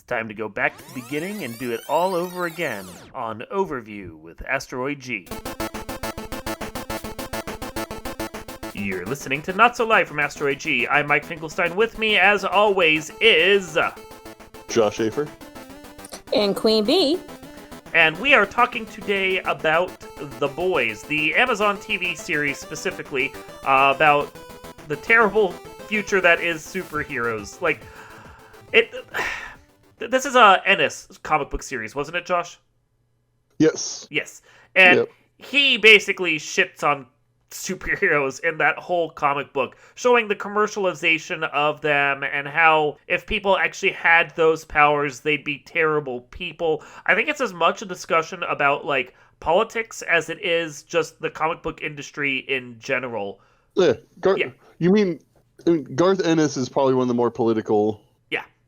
Time to go back to the beginning and do it all over again on Overview with Asteroid G. You're listening to Not So Live from Asteroid G. I'm Mike Finkelstein. With me, as always, is Josh Schaefer and Queen Bee. And we are talking today about The Boys, the Amazon TV series specifically, about the terrible future that is superheroes. This is a Ennis comic book series, wasn't it, Josh? Yes. Yes. And he basically shits on superheroes in that whole comic book, showing the commercialization of them and how if people actually had those powers, they'd be terrible people. I think it's as much a discussion about, politics as it is just the comic book industry in general. Yeah. You mean Garth Ennis is probably one of the more political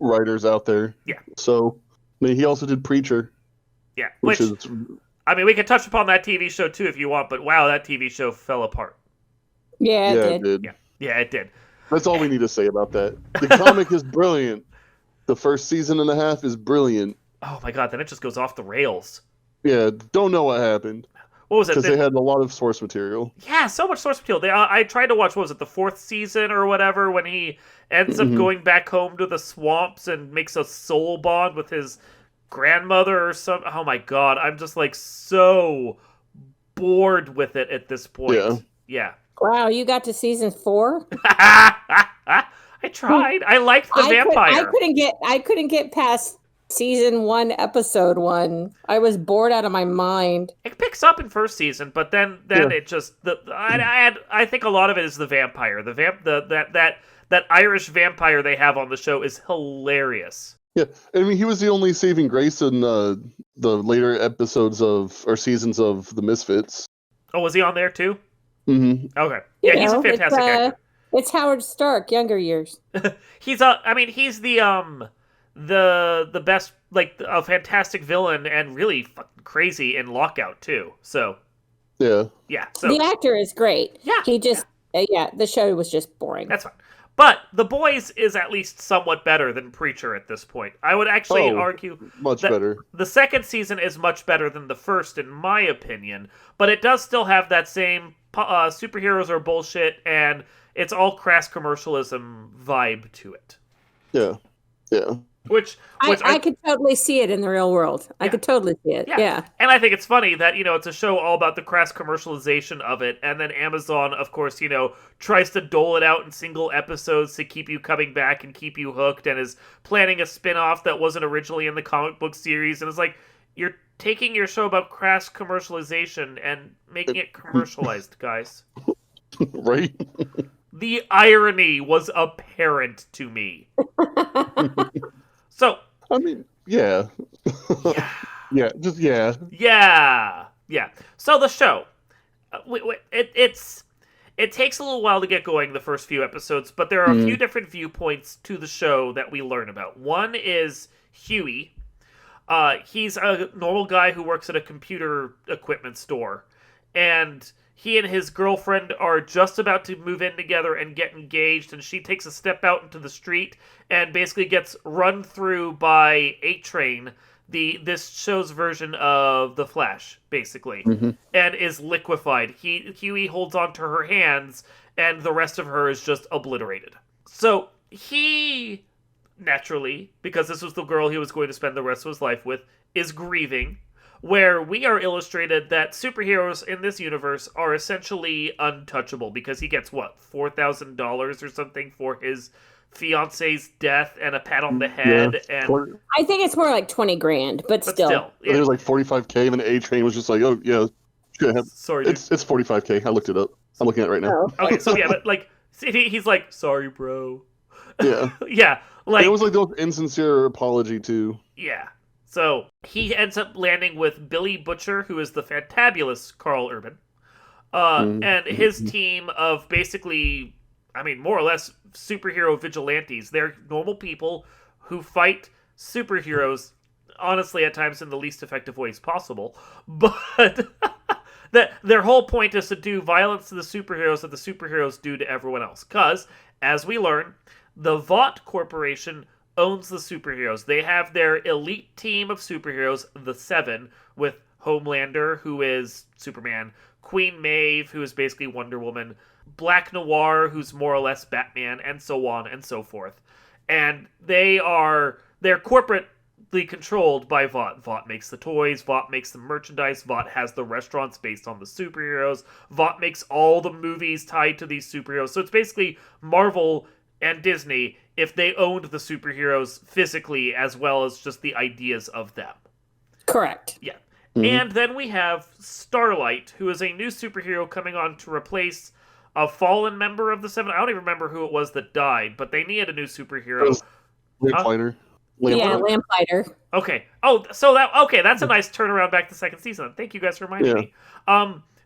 writers out there. Yeah. So, he also did Preacher. Yeah. We could touch upon that TV show too if you want, but wow, that TV show fell apart. Yeah, it did. Yeah, it did. That's all we need to say about that. The comic is brilliant. The first season and a half is brilliant. Oh my god, then it just goes off the rails. Yeah, don't know what happened. What was it? Because they had a lot of source material. Yeah, so much source material. I tried to watch, the fourth season or whatever, when he ends up going back home to the swamps and makes a soul bond with his grandmother or something. Oh my god, I'm just so bored with it at this point. Yeah. Wow, you got to season 4? I tried. I liked the vampire. I couldn't get past season 1, episode 1. I was bored out of my mind. It picks up in first season, but then it just I think a lot of it is the vampire. That Irish vampire they have on the show is hilarious. Yeah, he was the only saving grace in the later episodes or seasons of The Misfits. Oh, was he on there too? Mm-hmm. Okay. Yeah, he's a fantastic actor. It's Howard Stark, younger years. He's the best, a fantastic villain and really fucking crazy in Lockout too. So yeah. So the actor is great. Yeah. He just the show was just boring. That's fine. But The Boys is at least somewhat better than Preacher at this point. I would actually argue much better. The second season is much better than the first, in my opinion. But it does still have that same superheroes are bullshit, and it's all crass commercialism vibe to it. Yeah. Which I could totally see it in the real world. Yeah. I could totally see it. Yeah. And I think it's funny that, it's a show all about the crass commercialization of it. And then Amazon, of course, tries to dole it out in single episodes to keep you coming back and keep you hooked, and is planning a spin-off that wasn't originally in the comic book series. And it's like, you're taking your show about crass commercialization and making it commercialized, guys. Right? The irony was apparent to me. So, yeah. Yeah. So the show, it takes a little while to get going, the first few episodes, but there are a few different viewpoints to the show that we learn about. One is Huey. He's a normal guy who works at a computer equipment store, and he and his girlfriend are just about to move in together and get engaged, and she takes a step out into the street and basically gets run through by A-Train, this show's version of The Flash, basically, and is liquefied. Huey holds onto her hands, and the rest of her is just obliterated. So he, naturally, because this was the girl he was going to spend the rest of his life with, is grieving, where we are illustrated that superheroes in this universe are essentially untouchable because he gets, $4,000 or something for his fiance's death and a pat on the head. Yeah. And I think it's more like 20 grand, but still. Yeah. It was like 45K, and the A-Train was just like, oh, yeah. Sorry, dude. It's 45K. I looked it up. I'm looking at it right now. Oh. Okay, so yeah, but he's like, sorry, bro. Yeah. Yeah. It was like the insincere apology, too. Yeah. So he ends up landing with Billy Butcher, who is the fantabulous Carl Urban, and his team of basically, more or less superhero vigilantes. They're normal people who fight superheroes, honestly, at times in the least effective ways possible. But their whole point is to do violence to the superheroes that the superheroes do to everyone else. Because, as we learn, the Vought Corporation owns the superheroes. They have their elite team of superheroes, the Seven, with Homelander, who is Superman, Queen Maeve, who is basically Wonder Woman, Black Noir, who's more or less Batman, and so on and so forth. And they're corporately controlled by Vought. Vought makes the toys, Vought makes the merchandise, Vought has the restaurants based on the superheroes, Vought makes all the movies tied to these superheroes. So it's basically Marvel and Disney if they owned the superheroes physically as well as just the ideas of them. Correct. Yeah. And then we have Starlight, who is a new superhero coming on to replace a fallen member of the Seven. I don't even remember who it was that died, but they needed a new superhero. Lamplighter. Yeah, Lamplighter. Okay. That's a nice turnaround back to second season. Thank you guys for reminding me.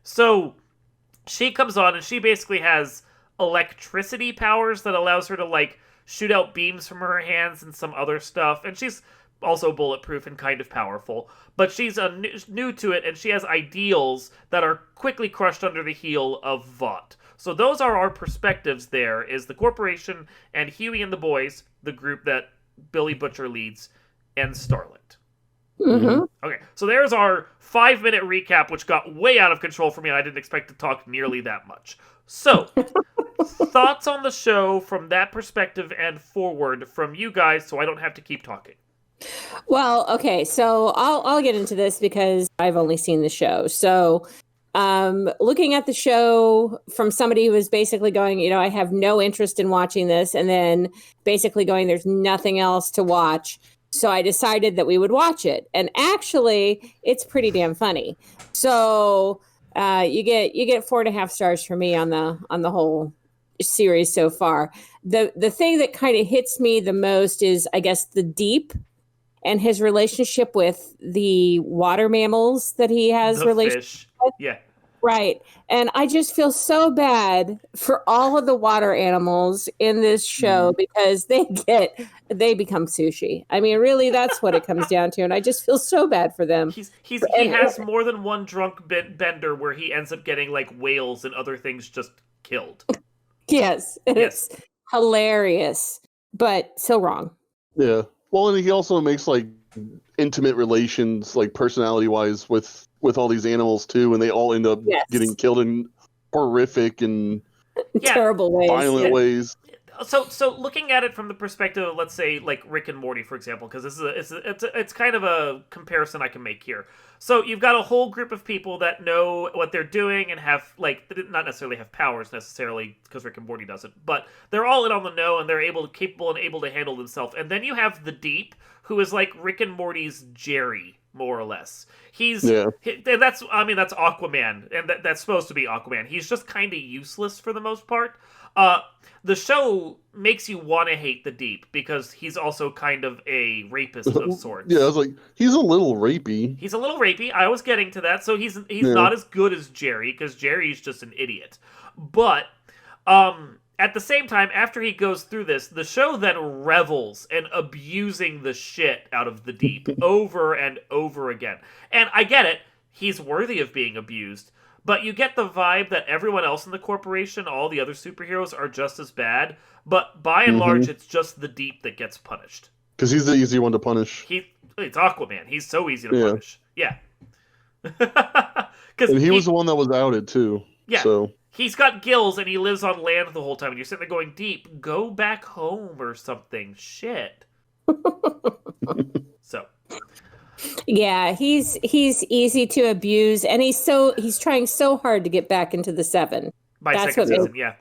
So she comes on and she basically has electricity powers that allows her to like shoot out beams from her hands and some other stuff, and she's also bulletproof and kind of powerful, but she's new to it, and she has ideals that are quickly crushed under the heel of Vought. So those are our perspectives. There is the corporation and Huey and the boys, the group that Billy Butcher leads, and Starlight. Okay, so there's our 5-minute recap, which got way out of control for me, and I didn't expect to talk nearly that much. So, thoughts on the show from that perspective and forward from you guys, so I don't have to keep talking. Well, okay, so I'll get into this because I've only seen the show. So, looking at the show from somebody who was basically going, I have no interest in watching this, and then basically going, there's nothing else to watch. So I decided that we would watch it, and actually, it's pretty damn funny. So you get 4.5 stars from me on the whole series so far. The thing that kind of hits me the most is, I guess, the Deep. And his relationship with the water mammals that he has the relationship fish. with. Yeah. Right. And I just feel so bad for all of the water animals in this show because they become sushi. I mean, really, that's what it comes down to. And I just feel so bad for them. He has more than one drunk bender where he ends up getting like whales and other things just killed. Yes. And it's hilarious, but so wrong. Yeah. Well, and he also makes like intimate relations, like personality-wise, with all these animals too, and they all end up getting killed in horrific and terrible ways, violent ways. So looking at it from the perspective of, let's say, like Rick and Morty, for example, because it's kind of a comparison I can make here. So you've got a whole group of people that know what they're doing and have, like, not necessarily have powers necessarily, because Rick and Morty doesn't, but they're all in on the know and they're capable and able to handle themselves. And then you have the Deep, who is like Rick and Morty's Jerry, more or less. That's Aquaman, and that's supposed to be Aquaman. He's just kind of useless for the most part. The show makes you want to hate the Deep because he's also kind of a rapist of sorts. Yeah, I was like, he's a little rapey. He's a little rapey. I was getting to that. So he's not as good as Jerry because Jerry's just an idiot. But at the same time, after he goes through this, the show then revels in abusing the shit out of the Deep over and over again. And I get it. He's worthy of being abused. But you get the vibe that everyone else in the corporation, all the other superheroes, are just as bad. But by and large, it's just the Deep that gets punished. Because he's the easy one to punish. It's Aquaman. He's so easy to punish. Yeah. And he was the one that was outed, too. Yeah. So. He's got gills and he lives on land the whole time. And you're sitting there going, Deep, go back home or something. Shit. So. Yeah, he's easy to abuse, and he's trying so hard to get back into the Seven. That's second season, yeah.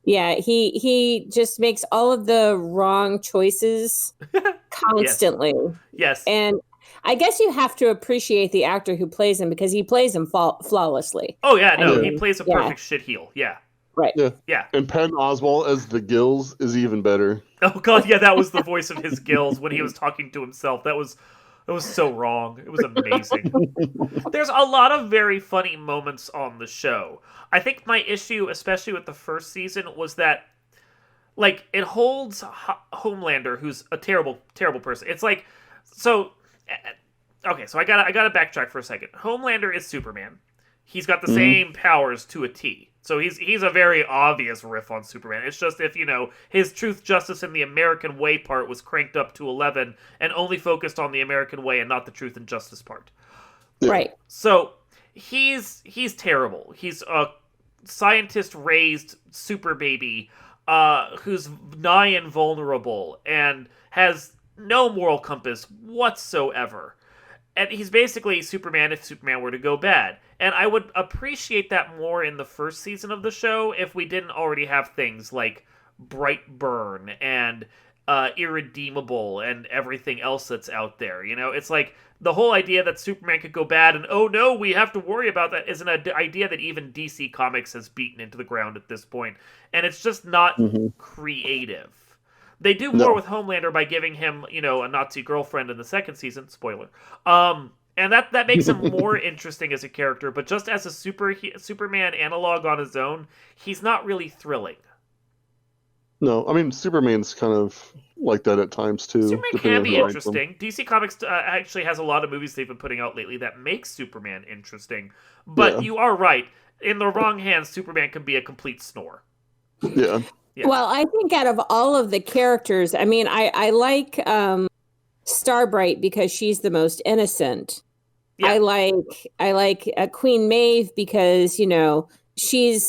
Yeah, he just makes all of the wrong choices constantly. Yes. And I guess you have to appreciate the actor who plays him because he plays him flawlessly. Oh yeah, no, he plays a perfect shitheel. Yeah. Right. Yeah. And Penn Oswalt as the Gills is even better. Oh god, yeah, that was the voice of his Gills when he was talking to himself. That was so wrong. It was amazing. There's a lot of very funny moments on the show. I think my issue, especially with the first season, was that, like, it holds Homelander, who's a terrible, terrible person. It's like, so, okay, so I gotta backtrack for a second. Homelander is Superman. He's got the same powers to a T. So he's a very obvious riff on Superman. It's just if, his truth, justice, and the American way part was cranked up to 11 and only focused on the American way and not the truth and justice part. Yeah. Right. So he's terrible. He's a scientist-raised super baby who's nigh invulnerable and has no moral compass whatsoever. And he's basically Superman if Superman were to go bad. And I would appreciate that more in the first season of the show if we didn't already have things like Brightburn and Irredeemable and everything else that's out there. It's like the whole idea that Superman could go bad and, oh no, we have to worry about that is an idea that even DC Comics has beaten into the ground at this point. And it's just not creative. They do more with Homelander by giving him, a Nazi girlfriend in the second season. Spoiler. And that makes him more interesting as a character. But just as a Superman analog on his own, he's not really thrilling. No, I mean, Superman's kind of like that at times, too. Superman can be interesting. DC Comics actually has a lot of movies they've been putting out lately that make Superman interesting. But you are right. In the wrong hands, Superman can be a complete snore. Yeah. Yeah. Well, I think out of all of the characters, I mean, I like Starbright because she's the most innocent. Yeah. I like Queen Maeve because she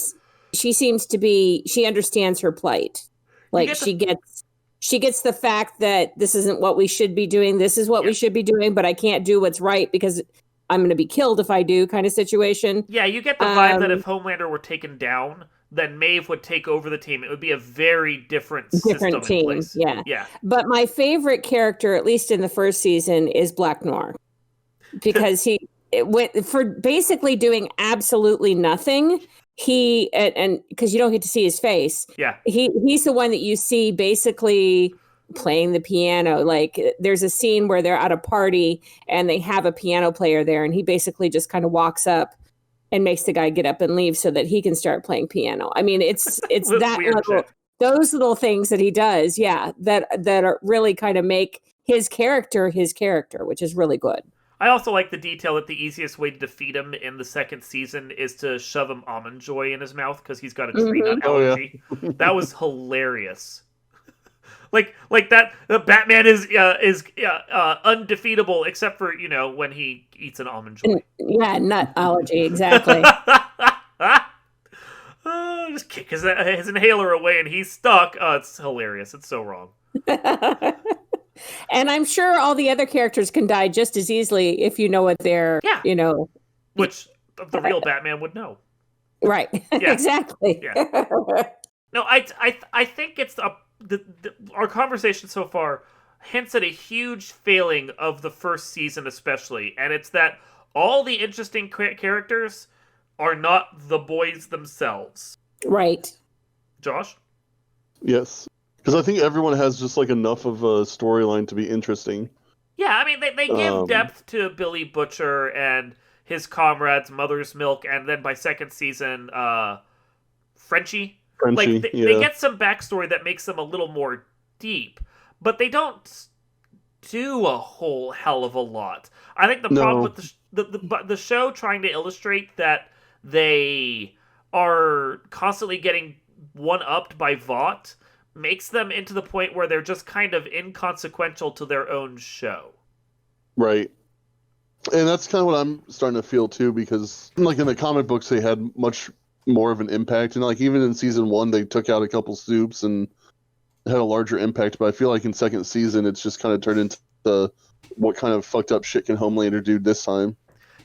seems to be, she understands her plight. Like she gets the fact that this isn't what we should be doing. This is what we should be doing, but I can't do what's right because I'm going to be killed if I do, kind of situation. Yeah, you get the vibe that if Homelander were taken down, then Maeve would take over the team. It would be a very different system team. In place. Yeah. But my favorite character, at least in the first season, is Black Noir. Because he went for basically doing absolutely nothing. He and because you don't get to see his face. Yeah. He's the one that you see basically playing the piano. Like there's a scene where they're at a party and they have a piano player there, and he basically just kind of walks up and makes the guy get up and leave so that he can start playing piano. I mean, it's that little, those little things that he does, that are really kind of make his character, which is really good. I also like the detail that the easiest way to defeat him in the second season is to shove him almond joy in his mouth because he's got a tree nut allergy. That was hilarious. like that. Batman is undefeatable except for when he eats an almond joy. Yeah, nut allergy, exactly. Just kick his inhaler away and he's stuck. Oh, it's hilarious. It's so wrong. And I'm sure all the other characters can die just as easily if you know what they're, which the real Batman would know. Right. Yeah. Exactly. Yeah. No, I think it's our conversation so far hints at a huge failing of the first season especially, and it's that all the interesting characters are not the boys themselves. Right. Josh? Yes. Because I think everyone has just like enough of a storyline to be interesting. Yeah, I mean, they give depth to Billy Butcher and his comrades, Mother's Milk, and then by second season, Frenchie. Like, they get some backstory that makes them a little more deep, but they don't do a whole hell of a lot. I think the problem with the show trying to illustrate that they are constantly getting one-upped by Vought makes them into the point where they're just kind of inconsequential to their own show. Right. And that's kind of what I'm starting to feel too, because like in the comic books, they had much more of an impact. And like even in season 1, they took out a couple soups and had a larger impact. But I feel like in second season, it's just kind of turned into what kind of fucked up shit can Homelander do this time.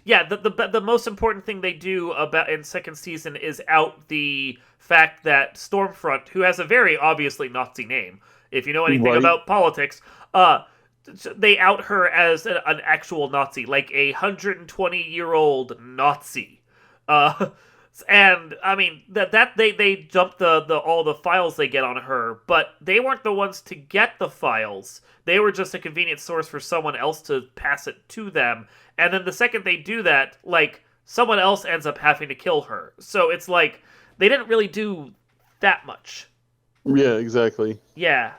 Yeah, the most important thing they do about in second season is out the fact that Stormfront, who has a very obviously Nazi name, if you know anything about politics, they out her as an actual Nazi, like a 120-year-old Nazi. And I mean that they dumped all the files they get on her, but they weren't the ones to get the files. They were just a convenient source for someone else to pass it to them. And then the second they do that, like someone else ends up having to kill her. So it's like they didn't really do that much. Yeah, exactly. Yeah.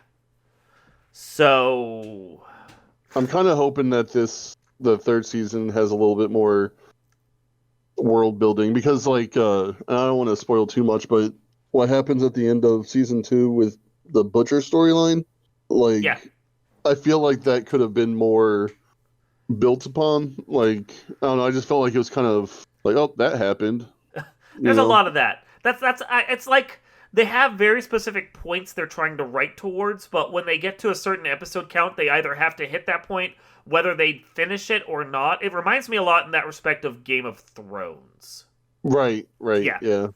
So I'm kind of hoping that the third season has a little bit more world building because like I don't want to spoil too much, but what happens at the end of season 2 with the Butcher storyline, like Yeah. I feel like that could have been more built upon. Like I don't know, I just felt like it was kind of like, oh, that happened. There's a lot of that. It's like they have very specific points they're trying to write towards, but when they get to a certain episode count, they either have to hit that point, whether they finish it or not. It reminds me a lot in that respect of Game of Thrones. Right, yeah.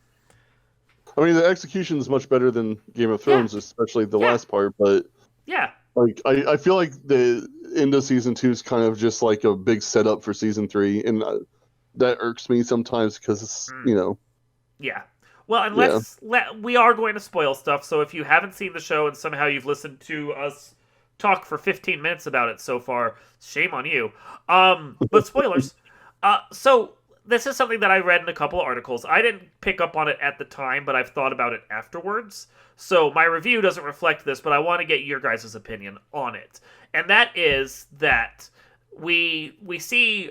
I mean, the execution is much better than Game of Thrones, especially the last part. But yeah, like I feel like the end of season 2 is kind of just like a big setup for season 3, and that irks me sometimes because yeah. Well, and we are going to spoil stuff. So if you haven't seen the show and somehow you've listened to us talk for 15 minutes about it so far, shame on you. But spoilers. So this is something that I read in a couple of articles. I didn't pick up on it at the time, but I've thought about it afterwards. So my review doesn't reflect this, but I want to get your guys' opinion on it. And that is that we see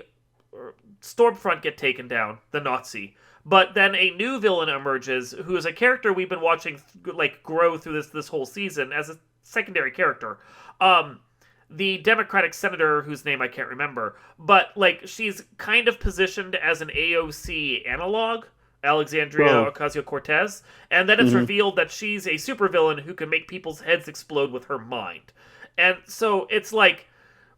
Stormfront get taken down, the Nazi, but then a new villain emerges who is a character we've been watching like grow through this whole season as a secondary character. The Democratic senator whose name I can't remember, but like she's kind of positioned as an AOC analog, Alexandria Ocasio-Cortez, and then it's revealed that she's a supervillain who can make people's heads explode with her mind. And so it's like,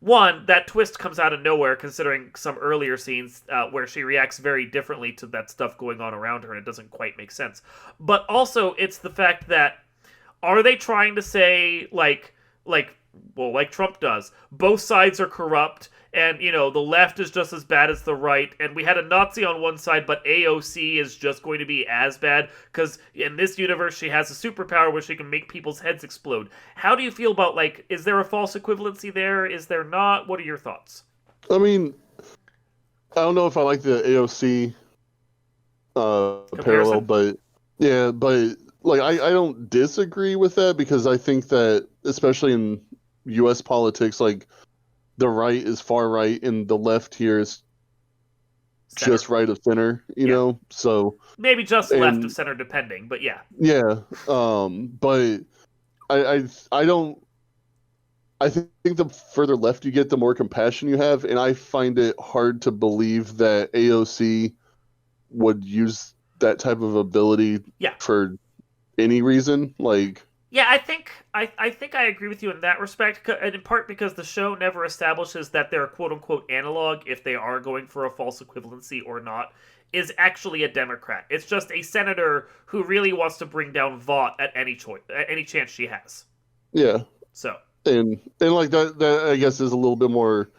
one, that twist comes out of nowhere considering some earlier scenes where she reacts very differently to that stuff going on around her and it doesn't quite make sense. But also it's the fact that, are they trying to say like Trump does, both sides are corrupt and the left is just as bad as the right, and we had a Nazi on one side but AOC is just going to be as bad because in this universe she has a superpower where she can make people's heads explode. How do you feel about, like, is there a false equivalency there? Is there not? What are your thoughts? I mean, I don't know if I like the AOC parallel, but yeah, but like I don't disagree with that because I think that especially in U.S. politics, like the right is far right and the left here is center. Just right of center, you know? So maybe just left of center depending, but yeah. Yeah. But I don't, I think the further left you get, the more compassion you have, and I find it hard to believe that AOC would use that type of ability for any reason. Like, yeah, I think I agree with you in that respect, and in part because the show never establishes that their quote-unquote analog, if they are going for a false equivalency or not, is actually a Democrat. It's just a senator who really wants to bring down Vought at any chance she has. Yeah. So. And like that I guess is a little bit more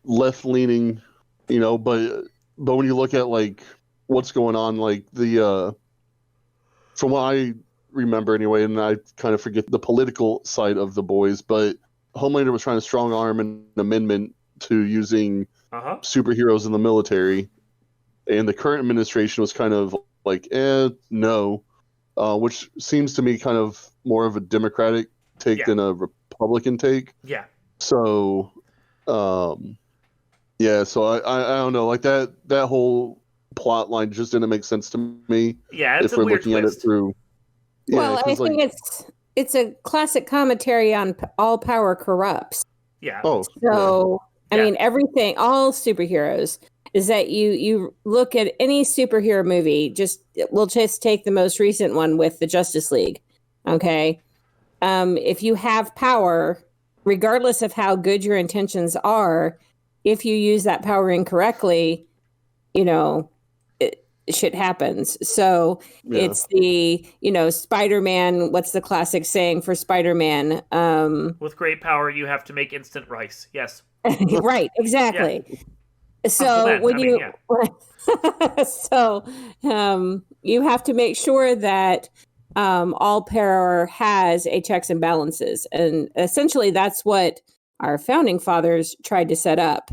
left-leaning, but when you look at like what's going on, like the from what I remember anyway, and I kind of forget the political side of the boys, but Homelander was trying to strong arm an amendment to using superheroes in the military, and the current administration was kind of like, no, which seems to me kind of more of a Democratic take than a Republican take. Yeah. So, so I don't know, like that whole plot line just didn't make sense to me. Yeah, it's if we're looking twist. at it through. Well, I think it's a classic commentary on all power corrupts. Yeah. Oh. So I mean, everything, all superheroes, is that you look at any superhero movie. We'll just take the most recent one with the Justice League. Okay, if you have power, regardless of how good your intentions are, if you use that power incorrectly, shit happens. So it's the, Spider-Man, what's the classic saying for Spider-Man? With great power, you have to make instant rice. Yes. Right, exactly. Yeah. So when you have to make sure that all power has a checks and balances. And essentially that's what our founding fathers tried to set up.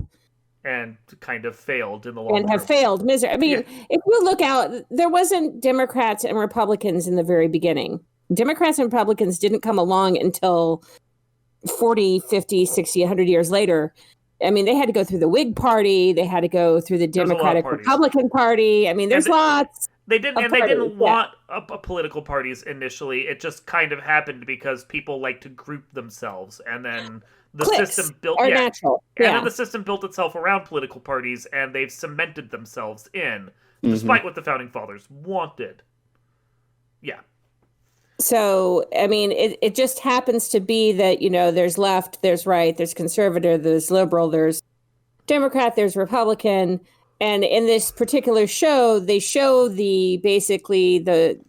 And kind of failed in the long term. And have failed miserably. I mean, if you look out, there wasn't Democrats and Republicans in the very beginning. Democrats and Republicans didn't come along until 40, 50, 60, 100 years later. I mean, they had to go through the Whig Party. They had to go through the There's a lot of Democratic parties. Republican Party. I mean, there's lots. They didn't of parties, want a political parties initially. It just kind of happened because people like to group themselves, and then the Cliques system built are natural. and Yeah. then the system built itself around political parties, and they've cemented themselves in, Mhm. despite what the founding fathers wanted. Yeah. So, I mean, it just happens to be that, you know, there's left, there's right, there's conservative, there's liberal, there's Democrat, there's Republican. And in this particular show, they show basically the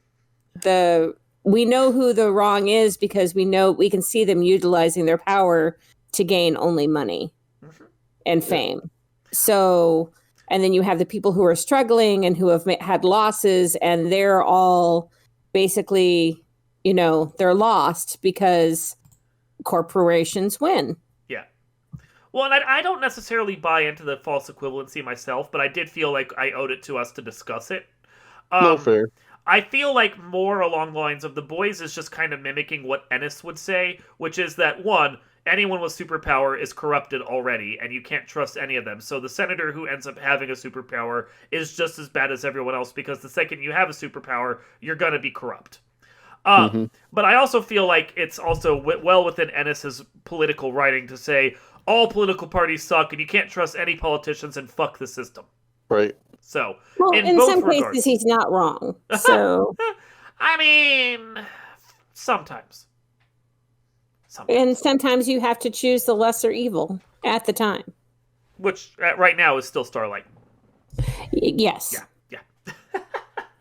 we know who the wrong is because we can see them utilizing their power to gain only money and fame. So, and then you have the people who are struggling and who have had losses, and they're all basically, you know, they're lost because corporations win. Yeah. Well, and I don't necessarily buy into the false equivalency myself, but I did feel like I owed it to us to discuss it. No fair. I feel like more along the lines of The Boys is just kind of mimicking what Ennis would say, which is that, one, anyone with superpower is corrupted already, and you can't trust any of them. So the senator who ends up having a superpower is just as bad as everyone else, because the second you have a superpower, you're going to be corrupt. But I also feel like it's also well within Ennis's political writing to say all political parties suck and you can't trust any politicians and fuck the system. Right. So, Well, in both some regards, cases, he's not wrong. So, I mean, sometimes. and sometimes you have to choose the lesser evil at the time. Which right now is still Starlight. Yes. Yeah.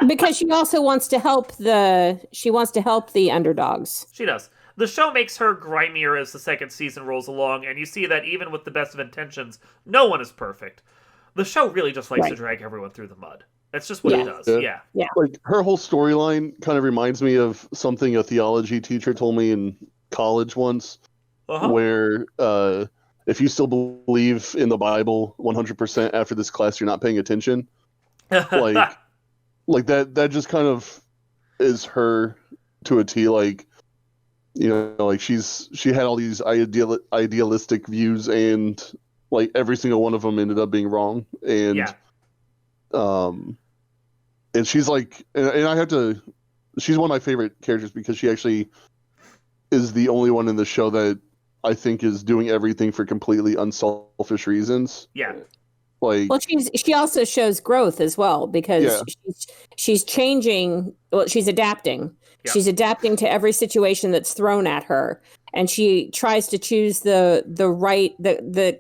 Because she also wants to help the underdogs. She does. The show makes her grimier as the second season rolls along, and you see that even with the best of intentions, no one is perfect. The show really just likes to drag everyone through the mud. That's just what it does. Yeah. Like, her whole storyline kind of reminds me of something a theology teacher told me in college once, where if you still believe in the Bible 100% after this class, you're not paying attention. Like that just kind of is her to a T. Like, you know, like she had all these idealistic views, and like every single one of them ended up being wrong. And and she's like, and I have to, she's one of my favorite characters because she actually is the only one in the show that I think is doing everything for completely unselfish reasons. Yeah. Like, well, she also shows growth as well because she's changing. Well, she's adapting. Yeah. She's adapting to every situation that's thrown at her, and she tries to choose the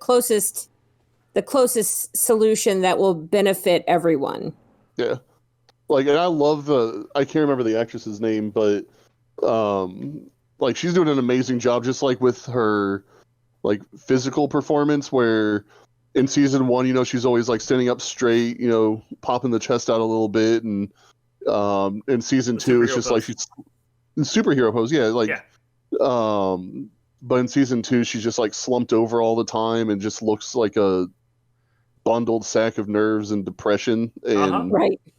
closest solution that will benefit everyone. Yeah, like, and I love I can't remember the actress's name, but like, she's doing an amazing job, just like with her like physical performance, where in season 1, you know, she's always like standing up straight, you know, popping the chest out a little bit, and in season 2, it's just pose. Like she's superhero pose, but in season 2, she's just like slumped over all the time and just looks like a bundled sack of nerves and depression. And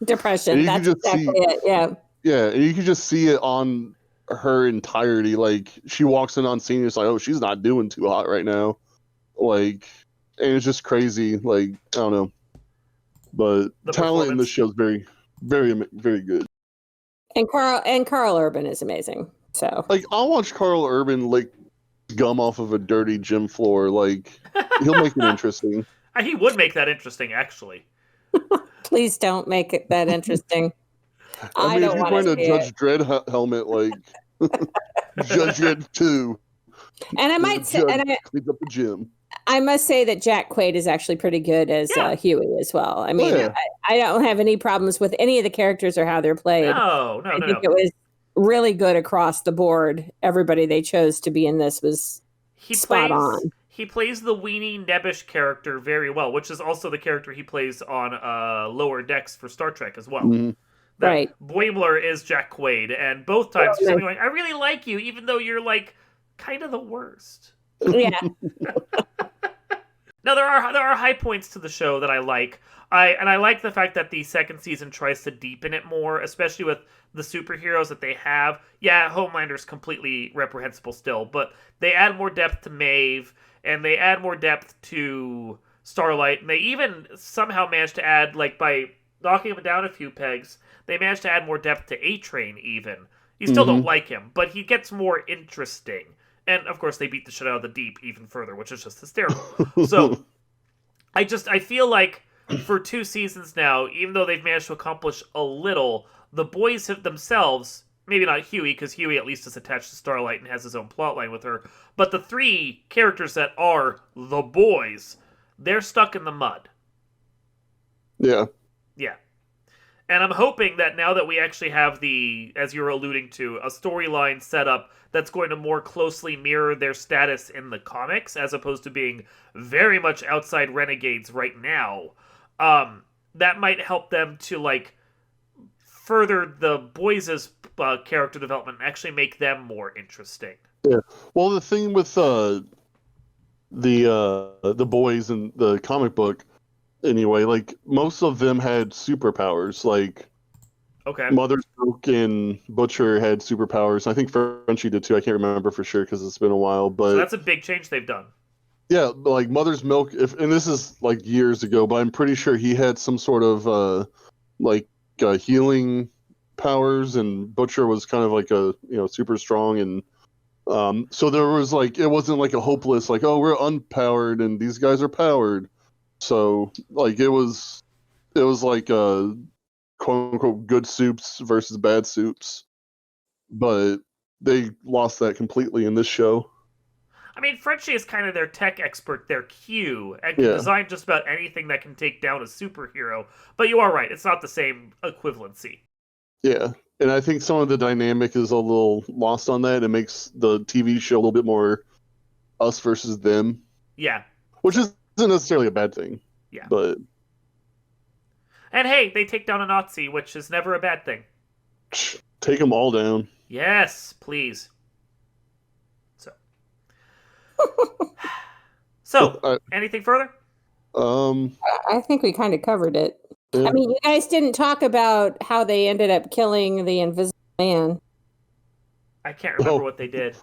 depression. And that's exactly it. Yeah, and you can just see it on her entirety. Like, she walks in on scene, it's like, oh, she's not doing too hot right now. Like, and it's just crazy. Like, I don't know, but the talent in this show is very, very, very good. And Carl Urban is amazing. So, like, I'll watch Carl Urban lick gum off of a dirty gym floor. Like, he'll make it interesting. He would make that interesting, actually. Please don't make it that interesting. I mean, if he's wearing a Judge Dredd helmet, like Judge Dredd 2, and I might say, cleans up the gym. I must say that Jack Quaid is actually pretty good as Huey as well. I mean, I don't have any problems with any of the characters or how they're played. No. I think it was really good across the board. Everybody they chose to be in this was spot on. He plays the weenie, nebbish character very well, which is also the character he plays on Lower Decks for Star Trek as well. Mm-hmm. Right. Boimler is Jack Quaid, and both times he's going, I really like you, even though you're like kind of the worst. Yeah. Now there are high points to the show that I like. I like the fact that the second season tries to deepen it more, especially with the superheroes that they have. Yeah, Homelander's completely reprehensible still, but they add more depth to Maeve, and they add more depth to Starlight, and they even somehow managed to add, like, by knocking him down a few pegs, they managed to add more depth to A-Train, even. You still don't like him, but he gets more interesting. And, of course, they beat the shit out of the Deep even further, which is just hysterical. So, I feel like for 2 seasons now, even though they've managed to accomplish a little, the boys have themselves, maybe not Huey, because Huey at least is attached to Starlight and has his own plotline with her, but the 3 characters that are the boys, they're stuck in the mud. Yeah. Yeah. And I'm hoping that now that we actually have the, as you were alluding to, a storyline set up that's going to more closely mirror their status in the comics, as opposed to being very much outside renegades right now, that might help them to, like, further the boys' character development and actually make them more interesting. Yeah. Well, the thing with the boys in the comic book, anyway, like, most of them had superpowers. Like, Okay. Mother's Milk and Butcher had superpowers. I think Frenchie did too. I can't remember for sure because it's been a while. But So that's a big change they've done. Yeah, like Mother's Milk, and this is like years ago, but I'm pretty sure he had some sort of healing powers, and Butcher was kind of like super strong, and so there was like, it wasn't like a hopeless like, oh, we're unpowered and these guys are powered. So like it was like quote unquote good soups versus bad soups, but they lost that completely in this show. I mean, Frenchie is kind of their tech expert, their Q, and can design just about anything that can take down a superhero. But you are right, it's not the same equivalency. Yeah, and I think some of the dynamic is a little lost on that. It makes the TV show a little bit more us versus them. Yeah. Which isn't necessarily a bad thing. Yeah. But... And hey, they take down a Nazi, which is never a bad thing. Take them all down. Yes, please. So, anything further? I think we kind of covered it. Yeah. I mean, you guys didn't talk about how they ended up killing the Invisible Man. I can't remember what they did.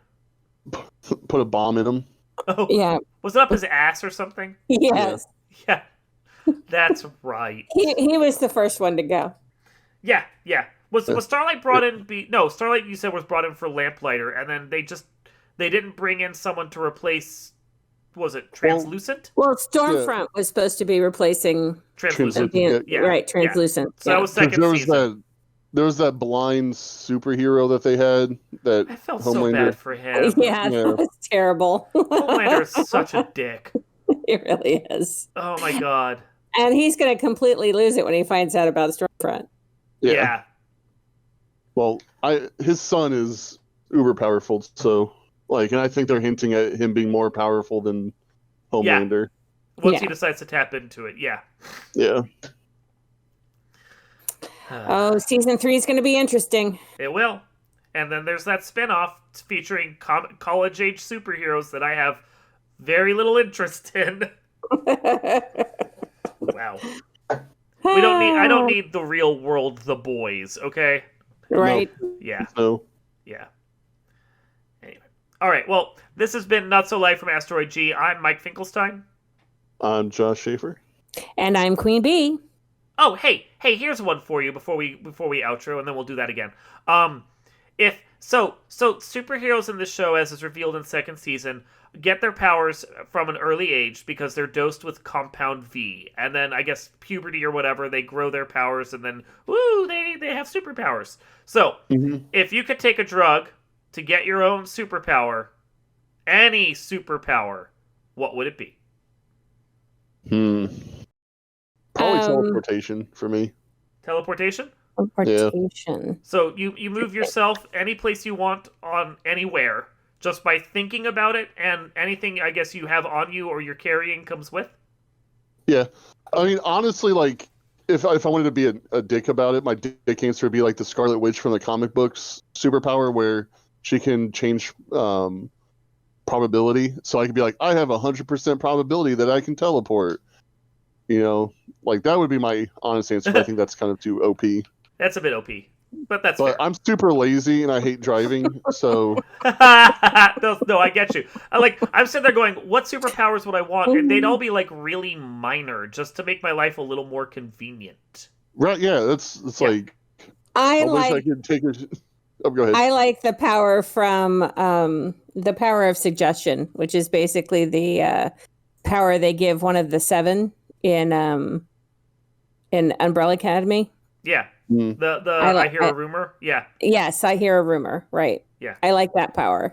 Put a bomb in him. Oh, yeah. Was it up his ass or something? Yes. Yeah. That's right. He was the first one to go. Yeah. Was Starlight brought in? No, Starlight, you said, was brought in for Lamplighter, and then they didn't bring in someone to replace. Was it Translucent? Well, Stormfront was supposed to be replacing Translucent. Right, Translucent. So that was second season. There was that blind superhero that they had. That I felt Homelander. so bad for him. Yeah, that was terrible. Homelander is such a dick. He really is. Oh my god. And he's going to completely lose it when he finds out about Stormfront. Yeah. Well, his son is uber powerful, so and I think they're hinting at him being more powerful than Homelander. Yeah. Once he decides to tap into it, yeah. Yeah. Oh, season 3 is going to be interesting. It will. And then there's that spinoff featuring college-age superheroes that I have very little interest in. Wow. I don't need the real world, the boys, okay? Right. No. Yeah. No. Yeah. Anyway. All right, well, this has been Not So Live from Asteroid G. I'm Mike Finkelstein. I'm Josh Schaefer. And I'm Queen Bee. Oh, hey, here's one for you before we outro, and then we'll do that again. So superheroes in this show, as is revealed in second season, get their powers from an early age because they're dosed with compound V, and then I guess puberty or whatever, they grow their powers, and then woo, they have superpowers. So if you could take a drug to get your own superpower, any superpower, what would it be? Probably teleportation for me. Teleportation? Teleportation. Yeah. So you move yourself any place you want on anywhere just by thinking about it, and anything I guess you have on you or you're carrying comes with? Yeah. I mean, honestly, like, if I wanted to be a dick about it, my dick answer would be like the Scarlet Witch from the comic books superpower, where she can change probability. So I could be like, I have 100% probability that I can teleport. Like, that would be my honest answer. I think that's kind of too OP. That's a bit OP. But that's But fair. I'm super lazy and I hate driving, so No, I get you. I'm sitting there going, what superpowers would I want? And they'd all be like really minor, just to make my life a little more convenient. right, yeah, it's Yeah. like I I wish I like could take a. Oh, go ahead. I like the power from the power of suggestion, which is basically the power they give one of the seven in Umbrella Academy. Yeah. Mm. I hear a rumor. Yeah. Yes, I hear a rumor. Right. Yeah. I like that power.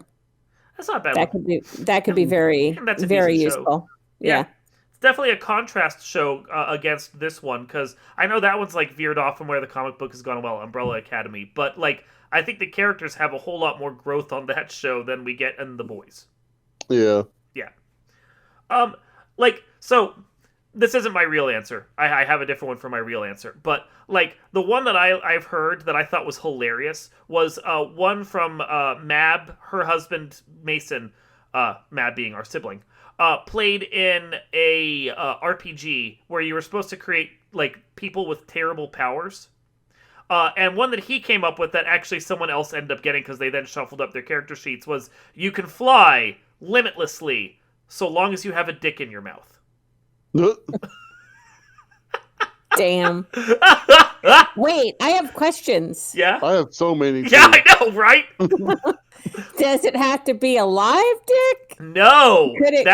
That's not a bad. That could be very And that's a very decent useful. show. Yeah. It's definitely a contrast show against this one, because I know that one's like veered off from where the comic book has gone well, Umbrella Academy. But like, I think the characters have a whole lot more growth on that show than we get in The Boys. Yeah. Yeah. So this isn't my real answer. I have a different one for my real answer. But like the one that I've heard that I thought was hilarious was one from Mab, her husband Mason, Mab being our sibling, played in a RPG where you were supposed to create like people with terrible powers. And one that he came up with that actually someone else ended up getting because they then shuffled up their character sheets was you can fly limitlessly so long as you have a dick in your mouth. Damn. Wait, I have questions. Yeah? I have so many. Yeah, I know, right? Does it have to be a live dick? No. Could it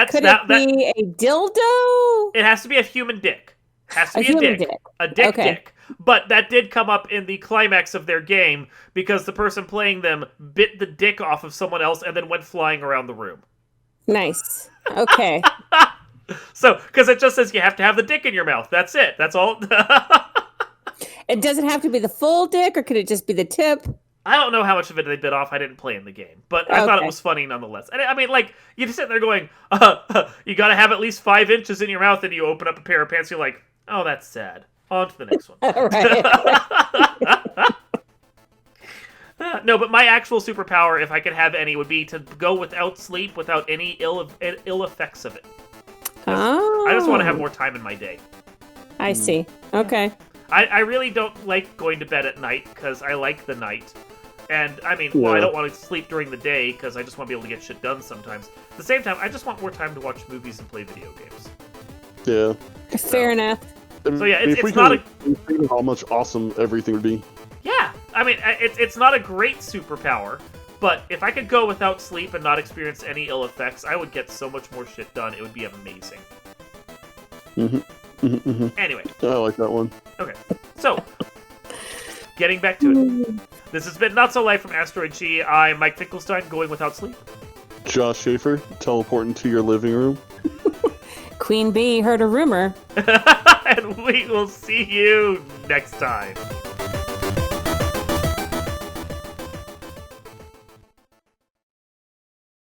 be a dildo? It has to be a human dick. Has to be a human dick. dick. A dick Okay. dick. But that did come up in the climax of their game because the person playing them bit the dick off of someone else and then went flying around the room. Nice. Okay. So, because it just says you have to have the dick in your mouth. That's it. That's all. It doesn't have to be the full dick, or could it just be the tip? I don't know how much of it they bit off. I didn't play in the game, but I thought it was funny nonetheless. And I mean, like, you just sit there going, you got to have at least 5 inches in your mouth, and you open up a pair of pants, you're like, oh, that's sad. On to the next one. Right. No, but my actual superpower, if I could have any, would be to go without sleep, without any ill effects of it. Oh. I just want to have more time in my day. I see. Okay. I really don't like going to bed at night because I like the night. And, I mean, well, I don't want to sleep during the day because I just want to be able to get shit done sometimes. At the same time, I just want more time to watch movies and play video games. Yeah. Fair enough. So, yeah, If it's we not could, how much awesome everything would be. Yeah, I mean, it's not a great superpower, but if I could go without sleep and not experience any ill effects, I would get so much more shit done. It would be amazing. Anyway. I like that one. Okay, so, getting back to it. This has been Not So Life from Asteroid G. I'm Mike Finkelstein, going without sleep. Josh Schaefer, teleporting to your living room. Queen Bee heard a rumor. And we will see you next time.